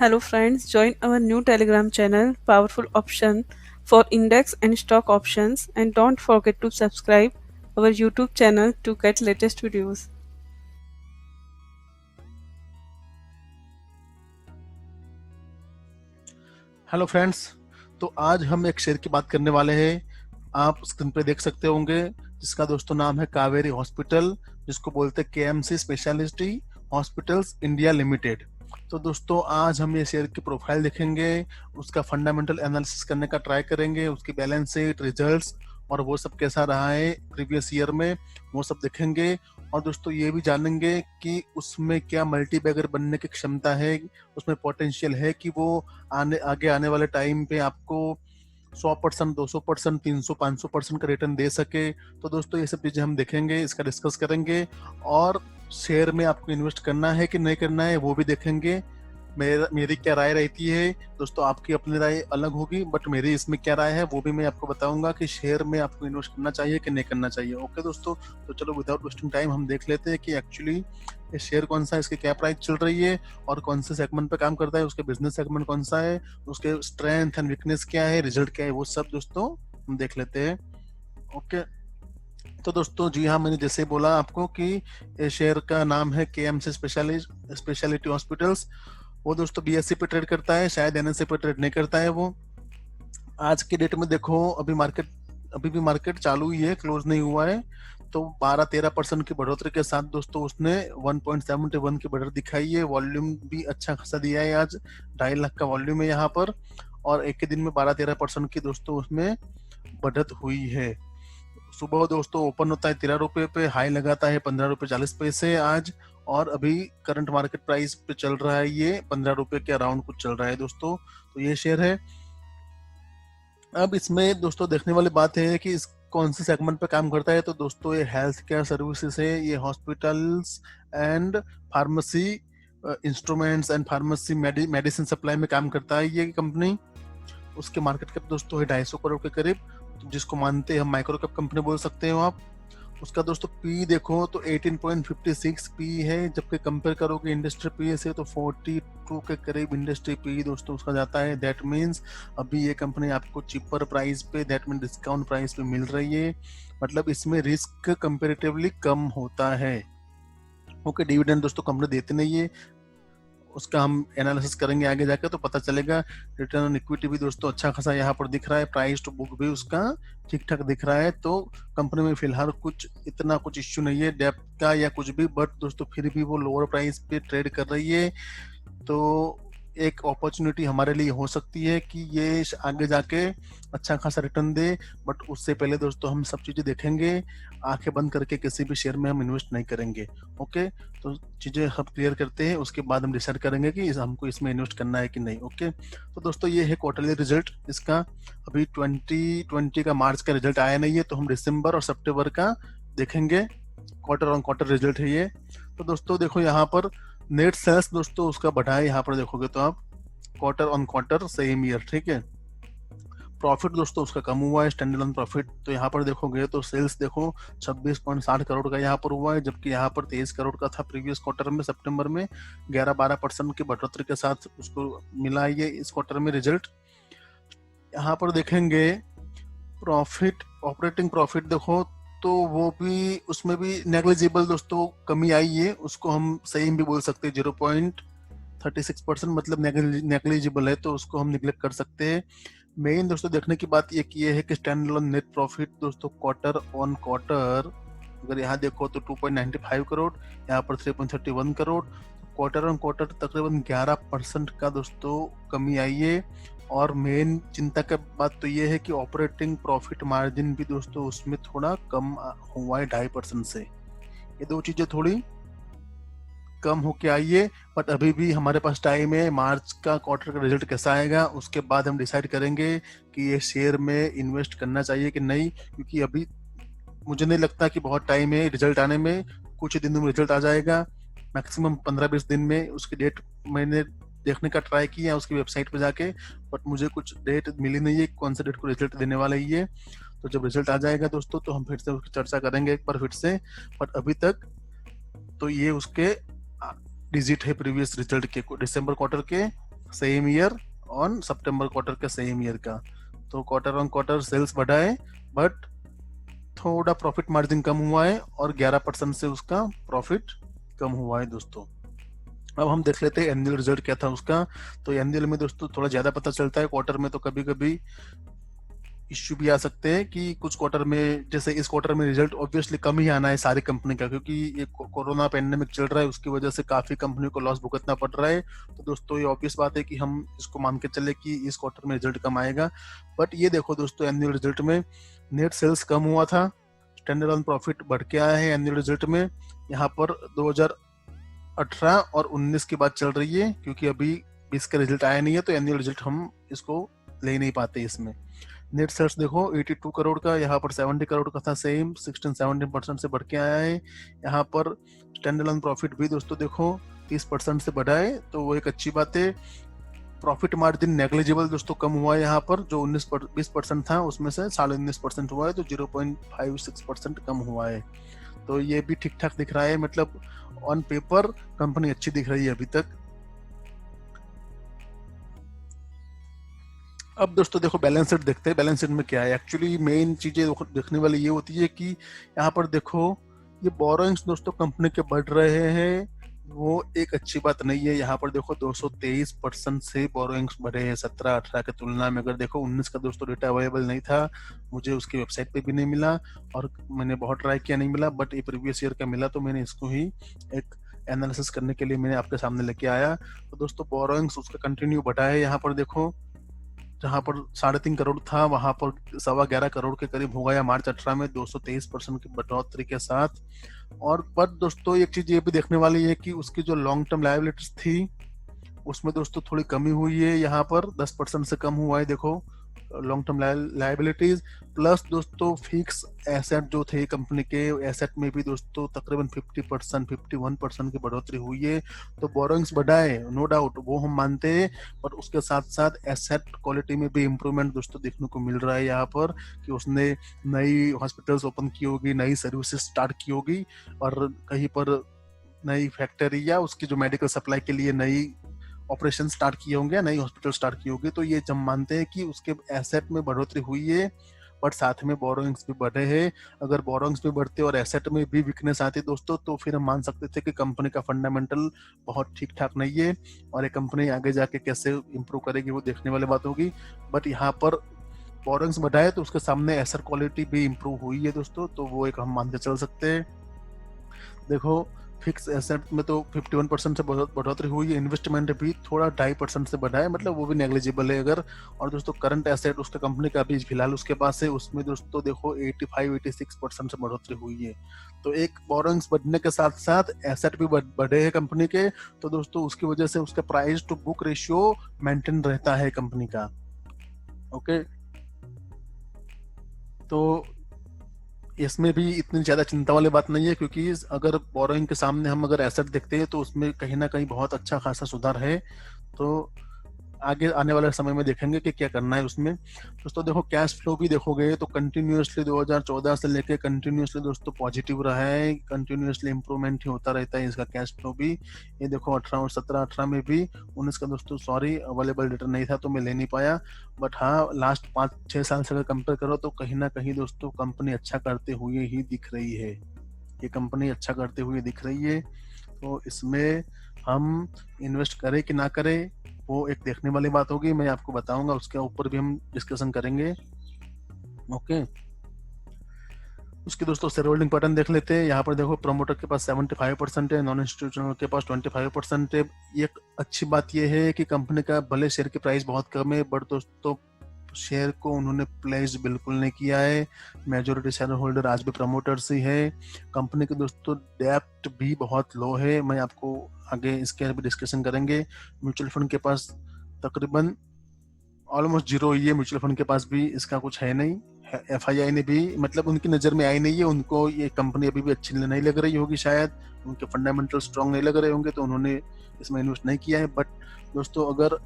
Hello friends, join our new Telegram channel, Powerful Option for Index and Stock Options, and don't forget to subscribe our YouTube channel to get latest videos. Hello friends. तो आज हम एक share की बात करने वाले हैं। आप स्क्रीन पे देख सकते होंगे जिसका दोस्तों नाम है कावेरी हॉस्पिटल, जिसको बोलते हैं KMC speciality hospitals India limited. तो दोस्तों आज हम ये शेयर की प्रोफाइल देखेंगे, उसका फंडामेंटल एनालिसिस करने का ट्राई करेंगे, उसकी बैलेंस शीट, रिजल्ट्स और वो सब कैसा रहा है प्रीवियस ईयर में, वो सब देखेंगे। और दोस्तों ये भी जानेंगे कि उसमें क्या मल्टी बैगर बनने की क्षमता है, उसमें पोटेंशियल है कि वो आगे आने वाले टाइम पे आपको 100%, 200%, 300, 500% का रिटर्न दे सके। तो दोस्तों ये सब चीजें हम देखेंगे, इसका डिस्कस करेंगे और शेयर में आपको इन्वेस्ट करना है कि नहीं करना है वो भी देखेंगे। मेरी क्या राय रहती है दोस्तों, आपकी अपनी राय अलग होगी, बट मेरी इसमें क्या राय है वो भी मैं आपको बताऊंगा कि शेयर में आपको इन्वेस्ट करना चाहिए कि नहीं करना चाहिए। ओके दोस्तों, तो चलो विदाउट वेस्टिंग टाइम हम देख लेते हैं कि एक्चुअली ये शेयर कौन सा है, इसकी क्या प्राइस चल रही है और कौन से सेगमेंट पे काम करता है, उसके बिजनेस सेगमेंट कौन सा है, उसके स्ट्रेंथ एंड वीकनेस क्या है, रिजल्ट क्या है, वो सब दोस्तों हम देख लेते हैं। ओके तो दोस्तों जी हाँ, मैंने जैसे बोला आपको कि ये शेयर का नाम है केएमसी स्पेशलिटी हॉस्पिटल्स। वो दोस्तों बीएससी पे ट्रेड करता है, शायद एनएससी पे ट्रेड नहीं करता है वो। आज के डेट में देखो अभी भी मार्केट चालू ही है, क्लोज नहीं हुआ है। तो 12-13% की बढ़ोतरी के साथ दोस्तों उसने 1.71 की बढ़त दिखाई है। वॉल्यूम भी अच्छा खासा दिया है, आज 2.5 लाख का वॉल्यूम है यहाँ पर, और एक ही दिन में 12-13% की दोस्तों उसमें बढ़त हुई है। सुबह दोस्तों ओपन होता है 13 रुपए पे, हाई लगाता है 15 रुपए 40 पैसे आज, और अभी करंट मार्केट प्राइस पे चल रहा है ये 15 रुपए के अराउंड कुछ चल रहा है दोस्तों। तो ये शेयर है। अब इसमें दोस्तों देखने वाली बात है कि इस कौन से सेगमेंट पे काम करता है। तो दोस्तों ये हेल्थ केयर सर्विसेज है, ये hospitals and pharmacy instruments and pharmacy medicine supply में काम करता है ये कंपनी। उसके मार्केट कैप दोस्तों है 250 करोड़ के करीब, तो जिसको मानते हैं हम माइक्रो कैप कंपनी बोल सकते हो आप। उसका दोस्तों पी देखो तो 18.56 पी है, जबकि कंपेयर करोगे इंडस्ट्री पी से तो 42 के करीब इंडस्ट्री पी दोस्तों उसका जाता है। दैट मीन्स अभी ये कंपनी आपको चीपर प्राइस पे, दैट मीन डिस्काउंट प्राइस पे मिल रही है, मतलब इसमें रिस्क कंपेरेटिवली कम होता है। ओके, डिविडेंड दोस्तों कंपनी देती नहीं है, उसका हम एनालिसिस करेंगे आगे जाकर तो पता चलेगा। रिटर्न ऑन इक्विटी भी दोस्तों अच्छा खासा यहाँ पर दिख रहा है, प्राइस टू बुक भी उसका ठीक ठाक दिख रहा है। तो कंपनी में फिलहाल इतना कुछ इश्यू नहीं है डेप्थ का या कुछ भी, बट दोस्तों फिर भी वो लोअर प्राइस पे ट्रेड कर रही है। तो एक अपॉर्चुनिटी हमारे लिए हो सकती है कि ये आगे जाके अच्छा खासा रिटर्न दे, बट उससे पहले दोस्तों हम सब चीजें देखेंगे, आंखें बंद करके किसी भी शेयर में हम इन्वेस्ट नहीं करेंगे। ओके, तो चीजें हम क्लियर करते हैं, उसके बाद हम डिसाइड करेंगे कि हमको इसमें इन्वेस्ट करना है कि नहीं। ओके, तो दोस्तों ये है क्वार्टरली रिजल्ट इसका। अभी 2020 का मार्च का रिजल्ट आया नहीं है, तो हम दिसंबर और सितंबर का देखेंगे, क्वार्टर ऑन क्वार्टर रिजल्ट है ये। तो दोस्तों देखो यहाँ पर नेट सेल्स दोस्तों उसका बढ़ा है, यहाँ पर देखोगे तो आप quarter on quarter same year, ठीक है। प्रॉफिट दोस्तों उसका कम हुआ है, स्टैंडर्ड ऑन प्रॉफिट तो यहाँ पर देखोगे तो सेल्स देखो 26.60 करोड़ का यहाँ पर हुआ है, जबकि यहाँ पर 23 करोड़ का था प्रीवियस क्वार्टर में सितंबर में। 11-12% की बढ़ोतरी के साथ उसको मिला ये इस क्वार्टर में रिजल्ट। यहाँ पर देखेंगे प्रॉफिट, ऑपरेटिंग प्रॉफिट देखो तो वो भी उसमें भी नेग्लिजिबल दोस्तों कमी आई है, उसको हम सही भी बोल सकते हैं, 0.36% मतलब नेग्लिजिबल है, तो उसको हम निगलेक्ट कर सकते हैं। मेन दोस्तों देखने की बात ये है कि स्टैंड अलोन नेट प्रॉफिट दोस्तों क्वार्टर ऑन क्वार्टर अगर यहाँ देखो तो 2.95 करोड़, यहाँ पर 3.31 करोड़, क्वार्टर ऑन क्वार्टर तकरीबन 11% का दोस्तों कमी आई है। और मेन चिंता का बात तो ये है कि ऑपरेटिंग प्रॉफिट मार्जिन भी दोस्तों उसमें थोड़ा कम हुआ है 2.5% से। ये दो चीजें थोड़ी कम होके आई है, बट अभी भी हमारे पास टाइम है। मार्च का क्वार्टर का रिजल्ट कैसा आएगा उसके बाद हम डिसाइड करेंगे कि ये शेयर में इन्वेस्ट करना चाहिए कि नहीं, क्योंकि अभी मुझे नहीं लगता कि बहुत टाइम है रिजल्ट आने में। कुछ दिनों में रिजल्ट आ जाएगा, मैक्सिमम 15-20 दिन में। उसकी डेट मैंने देखने का ट्राई किया उसकी वेबसाइट पे जाके, बट मुझे कुछ डेट मिली नहीं है कौन सा डेट को रिजल्ट देने वाला ही है। तो जब रिजल्ट आ जाएगा दोस्तों तो हम फिर से उसकी चर्चा करेंगे एक बार फिर से, बट अभी तक तो ये उसके डिजिट है प्रीवियस रिजल्ट के, दिसंबर क्वार्टर के same year on September quarter के सेम ईयर का। तो क्वार्टर ऑन क्वार्टर सेल्स बढ़ा है, बट थोड़ा प्रॉफिट मार्जिन कम हुआ है और 11% से उसका प्रॉफिट कम हुआ है दोस्तों। अब हम देख लेते हैं एनुअल रिजल्ट क्या था उसका। तो एनुअल में दोस्तों थोड़ा ज्यादा पता चलता है, क्वार्टर में तो कभी कभी इश्यू भी आ सकते हैं कि कुछ क्वार्टर में, जैसे इस क्वार्टर में रिजल्ट ऑब्वियसली कम ही आना है सारी कंपनी का, क्योंकि ये कोरोना पेंडेमिक चल रहा है, उसकी वजह से काफी कंपनी को लॉस भुगतना पड़ रहा है। तो दोस्तों ये ऑब्वियस बात है कि हम इसको मान के चले कि इस क्वार्टर में रिजल्ट कम आएगा। बट ये देखो दोस्तों, एनुअल रिजल्ट में नेट सेल्स कम हुआ था, स्टैंडर्ड ऑन प्रॉफिट बढ़ के आया है एनुअल रिजल्ट में। यहाँ पर 2018 और 19 की बात चल रही है, क्योंकि अभी 20 का रिजल्ट आया नहीं है, तो एनुअल रिजल्ट हम इसको ले नहीं पाते इसमें। नेट सेल्स देखो 82 करोड़ का, यहाँ पर 70 करोड़ का था, सेम 16-17% से बढ़ के आया है। यहाँ पर स्टैंडर्ड ऑन प्रॉफिट भी दोस्तों देखो 30% से बढ़ा है, तो वो एक अच्छी बात है। प्रॉफिट मार्जिन नेग्लिजिबल दोस्तों कम हुआ है, यहाँ पर जो 20% था उसमें से 19.5% हुआ है, तो 0.56% कम हुआ है। तो ये भी ठीक ठाक दिख रहा है, मतलब ऑन पेपर कंपनी अच्छी दिख रही है अभी तक। अब दोस्तों देखो बैलेंस शीट देखते हैं, बैलेंस शीट में क्या है। एक्चुअली मेन चीजें देखने वाली ये होती है कि यहाँ पर देखो ये बोरोइंग्स दोस्तों कंपनी के बढ़ रहे हैं, वो एक अच्छी बात नहीं है। यहाँ पर देखो 223% से बोरोइंग्स बढ़े हैं 17-18 के तुलना में। अगर देखो 19 का दोस्तों डेटा अवेलेबल नहीं था, मुझे उसकी वेबसाइट पे भी नहीं मिला और मैंने बहुत ट्राई किया, नहीं मिला, बट ये प्रीवियस ईयर का मिला, तो मैंने इसको ही एक एनालिसिस करने के लिए मैंने आपके सामने लेके आया। तो दोस्तों बोरोइंग्स उसका कंटिन्यू बढ़ा है। यहाँ पर देखो जहां पर 3.5 करोड़ था, वहां पर 11.25 करोड़ के करीब हो गया मार्च 18 में 223% की बढ़ोतरी के साथ। और पर दोस्तों एक चीज ये भी देखने वाली है कि उसकी जो लॉन्ग टर्म लायबिलिटीज थी उसमें दोस्तों थोड़ी कमी हुई है, यहाँ पर 10% से कम हुआ है देखो लॉन्ग टर्म लायबिलिटीज। प्लस दोस्तों फिक्स एसेट जो थे कंपनी के, एसेट में भी दोस्तों तकरीबन 50% 51% की बढ़ोतरी हुई है। तो बोरोइंग्स बढ़ा है नो डाउट, वो हम मानते हैं, पर उसके साथ साथ एसेट क्वालिटी में भी इम्प्रूवमेंट दोस्तों देखने को मिल रहा है यहाँ पर, कि उसने नई हॉस्पिटल्स ओपन की होगी, नई सर्विसेज स्टार्ट की होगी, और कहीं पर नई फैक्ट्री या उसकी जो मेडिकल सप्लाई के लिए नई ऑपरेशन स्टार्ट किए होंगे, नई हॉस्पिटल स्टार्ट की होगी। तो ये जब मानते हैं कि उसके एसेट में बढ़ोतरी हुई है, बट साथ में बोरोइंग्स भी बढ़े हैं। अगर बोरोइंग्स भी बढ़ते और एसेट में भी वीकनेस आती दोस्तों, तो फिर हम मान सकते थे कि कंपनी का फंडामेंटल बहुत ठीक ठाक नहीं है, और ये कंपनी आगे जाके कैसे इंप्रूव करेगी वो देखने वाली बात होगी। बट यहाँ पर बोरोइंग्स बढ़ाए तो उसके सामने एसेट क्वालिटी भी इंप्रूव हुई है दोस्तों, तो वो एक हम मान के चल सकते हैं। देखो फिक्स एसेट में तो 51% से बढ़ोतरी हुई है, इन्वेस्टमेंट भी थोड़ा 2.5% से बढ़ा है, मतलब वो भी नेग्लिजिबल है अगर। और दोस्तों करंट एसेट उसके कंपनी का अभी फिलहाल उसके पास है, उसमें दोस्तों देखो 85-86% से बढ़ोतरी हुई है। तो एक बोरोइंग्स बढ़ने के साथ साथ एसेट भी बढ़े हैं कंपनी के, तो दोस्तों उसकी वजह से उसका price to book ratio maintain रहता है कंपनी का। ओके, तो इसमें भी इतनी ज्यादा चिंता वाली बात नहीं है, क्योंकि अगर बोरोइंग के सामने हम अगर एसेट देखते हैं तो उसमें कहीं ना कहीं बहुत अच्छा खासा सुधार है। तो आगे आने वाले समय में देखेंगे कि क्या करना है उसमें। दोस्तों देखो कैश फ्लो भी देखोगे तो कंटिन्यूअसली 2014 से लेके कंटिन्यूअसली दोस्तों पॉजिटिव रहा है, कंटिन्यूअसली इंप्रूवमेंट ही होता रहता है इसका कैश फ्लो भी। ये देखो 18 और 17-18 में भी, 19 का दोस्तों सॉरी अवेलेबल डेटा नहीं था तो मैं ले नहीं पाया, बट हाँ लास्ट 5-6 साल से अगर कंपेयर करो तो कहीं ना कहीं दोस्तों कंपनी अच्छा करते हुए ही दिख रही है, ये कंपनी अच्छा करते हुए दिख रही है। तो इसमें हम इन्वेस्ट करें कि ना करें वो एक देखने वाली बात होगी, मैं आपको बताऊंगा, उसके ऊपर भी हम डिस्कशन करेंगे। ओके, उसके दोस्तों शेयर होल्डिंग पैटर्न देख लेते हैं। यहाँ पर देखो प्रमोटर के पास 75% है, नॉन इंस्टीट्यूशनल के पास 25% है। एक अच्छी बात यह है कि कंपनी का भले शेयर की प्राइस बहुत कम है, बट दोस्तों शेयर को उन्होंने प्लेस बिल्कुल नहीं किया है, मेजोरिटी शेयर होल्डर आज भी प्रमोटर्स ही है। कंपनी के दोस्तों डेप्ट भी बहुत लो है, मैं आपको आगे इसके भी डिस्कशन करेंगे। म्यूचुअल फंड के पास तकरीबन ऑलमोस्ट जीरो ही है, म्यूचुअल फंड के पास भी इसका कुछ है नहीं। FII ने भी मतलब उनकी नजर में आई नहीं है, उनको ये कंपनी अभी भी अच्छी नहीं लग रही होगी, शायद उनके फंडामेंटल स्ट्रांग नहीं लग रहे होंगे, तो उन्होंने इसमें इन्वेस्ट नहीं किया है। बट दोस्तों अगर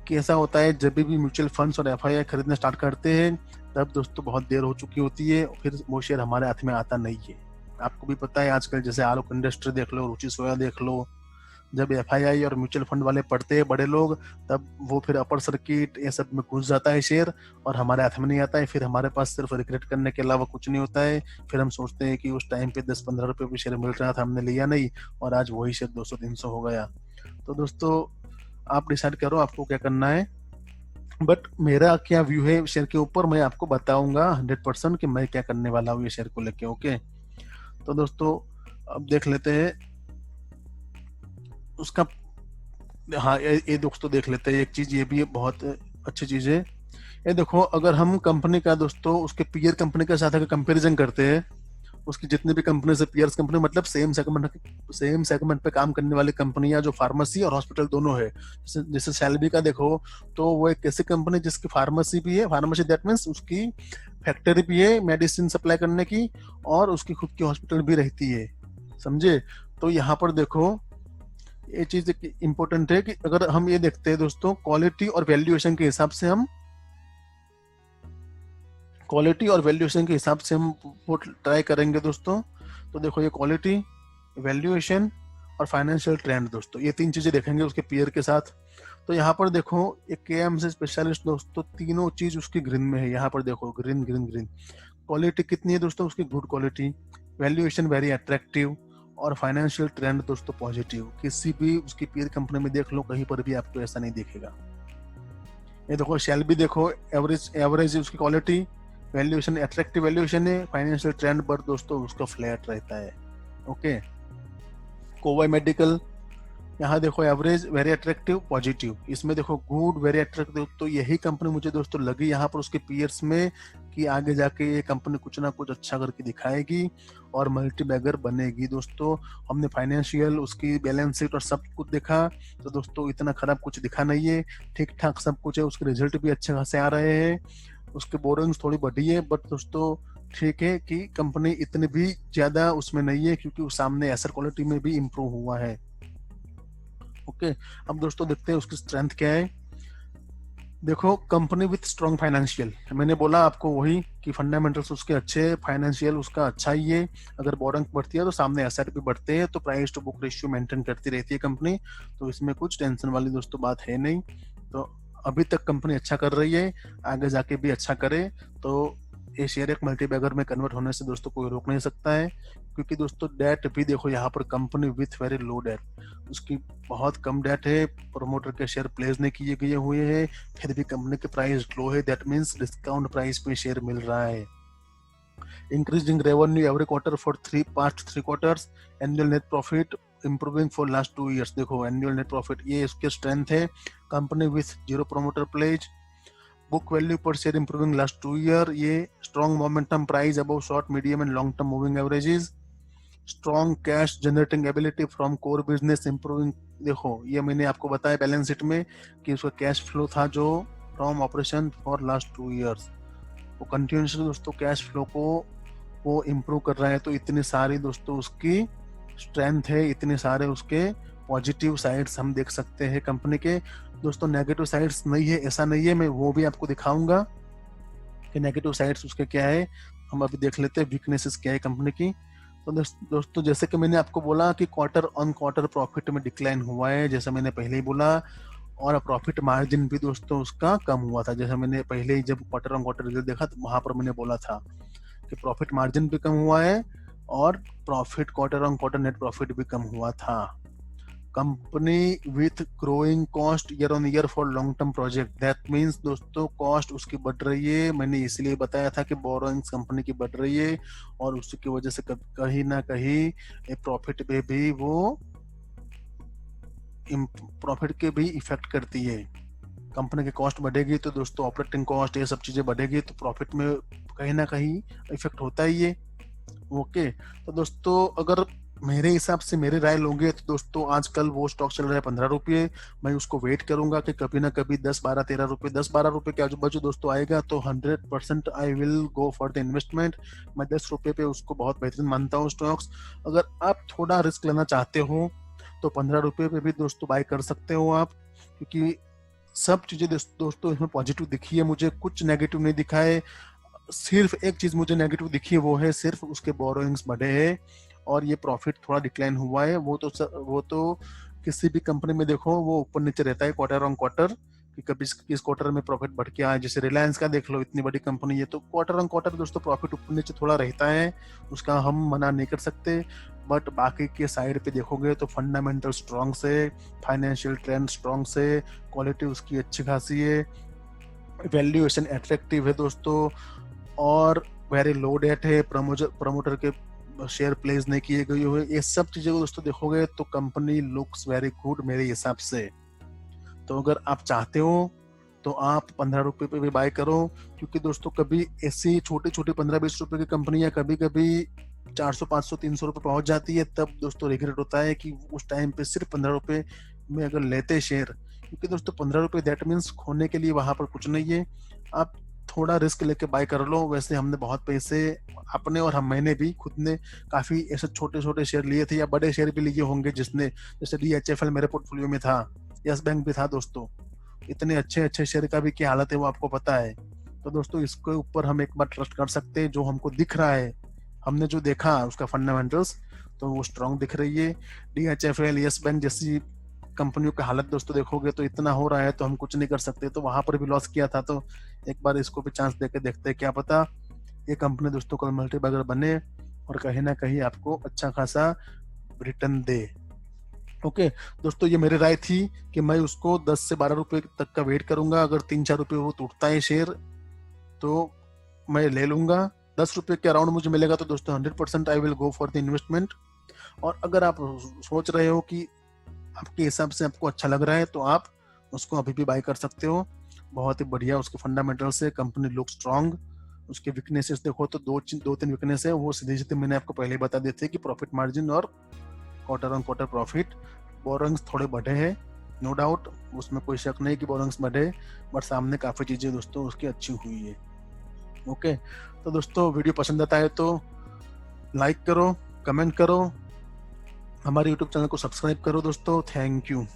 कैसा होता है, जब भी म्यूचुअल फंड्स और FII खरीदना स्टार्ट करते हैं तब दोस्तों बहुत देर हो चुकी होती है, फिर वो शेयर हमारे हाथ में आता नहीं है। आपको भी पता है आजकल जैसे आलोक इंडस्ट्री देख लो, रुचि सोया देख लो, जब एफआईआई और म्यूचुअल फंड वाले पढ़ते हैं बड़े लोग, तब वो फिर अपर सर्किट ये सब में घुस जाता है शेयर और हमारे हाथ में नहीं आता है। फिर हमारे पास सिर्फ रिग्रेट करने के अलावा कुछ नहीं होता है। फिर हम सोचते हैं कि उस टाइम पे 10-15 रुपए भी शेयर मिल रहा था, हमने लिया नहीं और आज वही शेयर 200-300 हो गया। तो दोस्तों आप डिसाइड करो आपको क्या करना है, बट मेरा क्या व्यू है शेयर के ऊपर मैं आपको बताऊंगा 100% कि मैं क्या करने वाला हूँ ये शेयर को लेके। ओके, तो दोस्तों अब देख लेते हैं उसका। हाँ ये दोस्तों देख लेते हैं एक चीज, ये भी बहुत अच्छी चीज है। ये देखो, अगर हम कंपनी का दोस्तों उसके पीयर कंपनी के साथ अगर कंपैरिजन करते हैं, उसकी जितनी भी कंपनी से पीयर्स कंपनी मतलब सेम सेगमेंट पे काम करने वाली कंपनियां जो फार्मेसी और हॉस्पिटल दोनों है, जैसे सैलबी का देखो, तो वो एक ऐसी कंपनी जिसकी फार्मेसी भी है, फार्मेसी दैट मीन्स उसकी फैक्ट्री भी है मेडिसिन सप्लाई करने की और उसकी खुद की हॉस्पिटल भी रहती है, समझे। तो यहाँ पर देखो ये चीज इंपॉर्टेंट है कि अगर हम ये देखते हैं दोस्तों क्वालिटी और वैल्यूएशन के हिसाब से, हम क्वालिटी और वैल्यूएशन के हिसाब से हम वो ट्राई करेंगे दोस्तों। तो देखो ये क्वालिटी, वैल्यूएशन और फाइनेंशियल ट्रेंड दोस्तों, ये तीन चीजें देखेंगे उसके पीयर के साथ। तो यहाँ पर देखो एक केएमसी स्पेशलिस्ट दोस्तों तीनों चीज उसकी ग्रीन में है। यहाँ पर देखो ग्रीन ग्रीन ग्रीन। क्वालिटी कितनी है दोस्तों उसकी, good quality, valuation very attractive और फाइनेंशियल ट्रेंड दोस्तों पॉजिटिव। किसी भी उसकी पीयर कंपनी में देख लो, कहीं पर भी आपको ऐसा नहीं दिखेगा। ये देखो शेल भी देखो, एवरेज एवरेज उसकी क्वालिटी, वैल्यूएशन अट्रैक्टिव वैल्यूएशन है, फाइनेंशियल ट्रेंड पर दोस्तों उसका फ्लैट रहता है। ओके, कोवाई मेडिकल, यहाँ देखो एवरेज वेरी अट्रैक्टिव पॉजिटिव, इसमें देखो गुड वेरी अट्रैक्टिव। तो यही कंपनी मुझे दोस्तों लगी यहाँ पर उसके पीयर्स में कि आगे जाके ये कंपनी कुछ ना कुछ अच्छा करके दिखाएगी और मल्टी बैगर बनेगी दोस्तों। हमने फाइनेंशियल उसकी बैलेंस शीट और सब कुछ देखा, तो दोस्तों इतना खराब कुछ दिखा नहीं है, ठीक ठाक सब कुछ है। उसके रिजल्ट भी अच्छे खासे आ रहे हैं, उसके बोरिंग्स थोड़ी बढ़ी है, बट दोस्तों ठीक है कि कंपनी इतनी भी ज्यादा उसमें नहीं है क्योंकि उस सामने एसेट क्वालिटी में भी इम्प्रूव हुआ है। ओके, अब दोस्तों देखते हैं उसकी स्ट्रेंथ क्या है। देखो कंपनी विथ स्ट्रॉन्ग फाइनेंशियल, मैंने बोला आपको वही कि फंडामेंटल्स उसके अच्छे हैं, फाइनेंशियल उसका अच्छा ही है। अगर बोरिंग बढ़ती है तो सामने एसेट भी बढ़ते हैं, तो price to book ratio maintain करती रहती है कंपनी, तो इसमें कुछ टेंशन वाली दोस्तों बात है नहीं। तो अभी तक कंपनी अच्छा कर रही है, आगे जाके भी अच्छा करे, तो ये शेयर एक मल्टी बैगर में कन्वर्ट होने से दोस्तों कोई रोक नहीं सकता है। क्योंकि दोस्तों डेट भी देखो यहाँ पर company with very low debt, उसकी बहुत कम डेट है, प्रमोटर के शेयर प्लेस नहीं किए गए हुए हैं, फिर भी कंपनी के प्राइस लो है, दैट मीन्स डिस्काउंट प्राइस पे शेयर मिल रहा है। Increasing revenue every quarter for past 3 quarters, annual net profit improving for last 2 years। देखो एनुअल नेट प्रॉफिट ये इसके स्ट्रेंथ है, company with zero promoter pledge, book value per share improving last 2 year, ये strong momentum price above short medium and long term moving averages, strong cash generating ability from core business improving. देखो ये मैंने आपको बताया balance sheet में कि उसका cash flow था जो from operation for last 2 years, वो कंटिन्यूसली दोस्तों कैश फ्लो को वो इम्प्रूव कर रहा है। तो इतनी सारी दोस्तों उसकी स्ट्रेंथ है, इतने सारे उसके पॉजिटिव साइड्स हम देख सकते हैं कंपनी के। दोस्तों नेगेटिव साइड्स नहीं है ऐसा नहीं है, मैं वो भी आपको दिखाऊंगा कि नेगेटिव साइड्स उसके क्या है। हम अभी देख लेते हैं वीकनेसेस क्या है कंपनी की। तो दोस्तों जैसे कि मैंने आपको बोला कि क्वार्टर ऑन क्वार्टर प्रॉफिट में डिक्लाइन हुआ है, जैसा मैंने पहले ही बोला, और प्रॉफिट मार्जिन भी दोस्तों उसका कम हुआ था। जैसे मैंने पहले ही जब क्वार्टर ऑन क्वार्टर रिजल्ट देखा तो वहां पर मैंने बोला था कि प्रॉफिट मार्जिन भी कम हुआ है और profit quarter on quarter net profit भी कम हुआ था। Company with growing cost year on year for long term project, that means दोस्तों कॉस्ट उसकी बढ़ रही है। मैंने इसलिए बताया था कि बोरोइंग्स कंपनी की बढ़ रही है और उसकी वजह से कहीं ना कहीं प्रॉफिट पे भी वो प्रॉफिट के भी इफेक्ट करती है। कंपनी की कॉस्ट बढ़ेगी तो दोस्तों ऑपरेटिंग कॉस्ट ये सब चीजें बढ़ेगी तो प्रॉफिट में कहीं ना कहीं इफेक्ट होता ही है। ओके, तो दोस्तों अगर मेरे हिसाब से मेरी राय लोगे तो दोस्तों आजकल वो स्टॉक चल रहा है 15 रुपये, मैं उसको वेट करूंगा कि कभी ना कभी 10-12-13 रुपये 10-12 रुपये के आजू बाजू दोस्तों आएगा तो 100% I will go for the investment. मैं 10 रुपये पे उसको बहुत बेहतरीन मानता हूँ स्टॉक्स। अगर आप थोड़ा रिस्क लेना चाहते हो तो 15 रुपये पे भी दोस्तों बाय कर सकते हो आप, क्योंकि सब चीजें दोस्तों इसमें पॉजिटिव दिखी है मुझे, कुछ नेगेटिव नहीं दिखा है। सिर्फ एक चीज मुझे नेगेटिव दिखी है, वो है सिर्फ उसके बोरोइंग्स बढ़े हैं और ये प्रॉफिट थोड़ा डिक्लाइन हुआ है। वो तो किसी भी कंपनी में देखो वो ऊपर नीचे रहता है क्वार्टर ऑन क्वार्टर, कि कभी किस क्वार्टर में प्रॉफिट बढ़ के आए। जैसे रिलायंस का देख लो, इतनी बड़ी कंपनी है तो क्वार्टर ऑन क्वार्टर दोस्तों प्रॉफिट ऊपर नीचे थोड़ा रहता है, उसका हम मना नहीं कर सकते। बट बाकी के साइड पे देखोगे तो फंडामेंटल स्ट्रॉन्ग से, फाइनेंशियल ट्रेंड स्ट्रॉन्ग से, क्वालिटी उसकी अच्छी खासी है, वैल्यूएशन एट्रैक्टिव है दोस्तों, और वेरी लो डेट है, प्रमोटर के शेयर प्लेस नहीं किए गए हुए। ये सब चीजें को दोस्तों देखोगे तो कंपनी लुक्स वेरी गुड मेरे हिसाब से। तो अगर आप चाहते हो तो आप 15 रुपए पे भी बाय करो, क्योंकि दोस्तों कभी ऐसी छोटी छोटी 15-20 रुपए की कंपनियां कभी कभी 400, 500, 300 रुपए पहुंच जाती है, तब दोस्तों रिग्रेट होता है कि उस टाइम पे सिर्फ 15 रुपए में अगर लेते शेयर। क्योंकि दोस्तों 15 रुपए दैट मीन्स खोने के लिए वहां पर कुछ नहीं है, आप थोड़ा रिस्क लेके बाय कर लो। वैसे हमने बहुत पैसे अपने और मैंने भी खुद ने काफी ऐसे छोटे छोटे शेयर लिए थे, या बड़े शेयर भी लिए होंगे, जिसने जैसे DHFL मेरे पोर्टफोलियो में था, यस बैंक भी था दोस्तों। इतने अच्छे अच्छे शेयर का भी क्या हालत है वो आपको पता है। तो दोस्तों इसके ऊपर हम एक बार ट्रस्ट कर सकते हैं, जो हमको दिख रहा है, हमने जो देखा उसका फंडामेंटल्स, तो वो स्ट्रांग दिख रही है। DHFL, यस बैंक जैसी कंपनियों का हालत दोस्तों देखोगे तो इतना हो रहा है तो हम कुछ नहीं कर सकते। तो वहां पर भी लॉस किया था, तो एक बार इसको भी चांस देके देखते हैं, क्या पता ये कंपनी दोस्तों कल मल्टीबैगर बने और कहीं ना कहीं आपको अच्छा खासा रिटर्न दे। ओके दोस्तों, ये मेरी राय थी कि मैं उसको 10 से 12 रुपए तक का वेट करूंगा। अगर 3-4 रुपए वो टूटता है शेयर तो मैं ले लूंगा। 10 रुपए के अराउंड मुझे मिलेगा तो दोस्तों 100% I will go for the investment. और अगर आप सोच रहे हो कि आपके हिसाब से आपको अच्छा लग रहा है तो आप उसको अभी भी बाय कर सकते हो। बहुत ही बढ़िया उसके फंडामेंटल्स है, कंपनी लुक स्ट्रांग। उसके वीकनेसेस देखो तो 2-3 वीकनेस है, वो सीधे सीधे मैंने आपको पहले बता दिए थे कि प्रॉफिट मार्जिन और quarter on quarter profit. Borrowings थोड़े बढ़े हैं, नो डाउट, उसमें कोई शक नहीं कि बोरोइंग्स बढ़े, बट सामने काफी चीजें दोस्तों उसकी अच्छी हुई है। ओके तो दोस्तों वीडियो पसंद आता है तो लाइक करो, कमेंट करो, हमारे यूट्यूब चैनल को सब्सक्राइब करो दोस्तों। Thank you.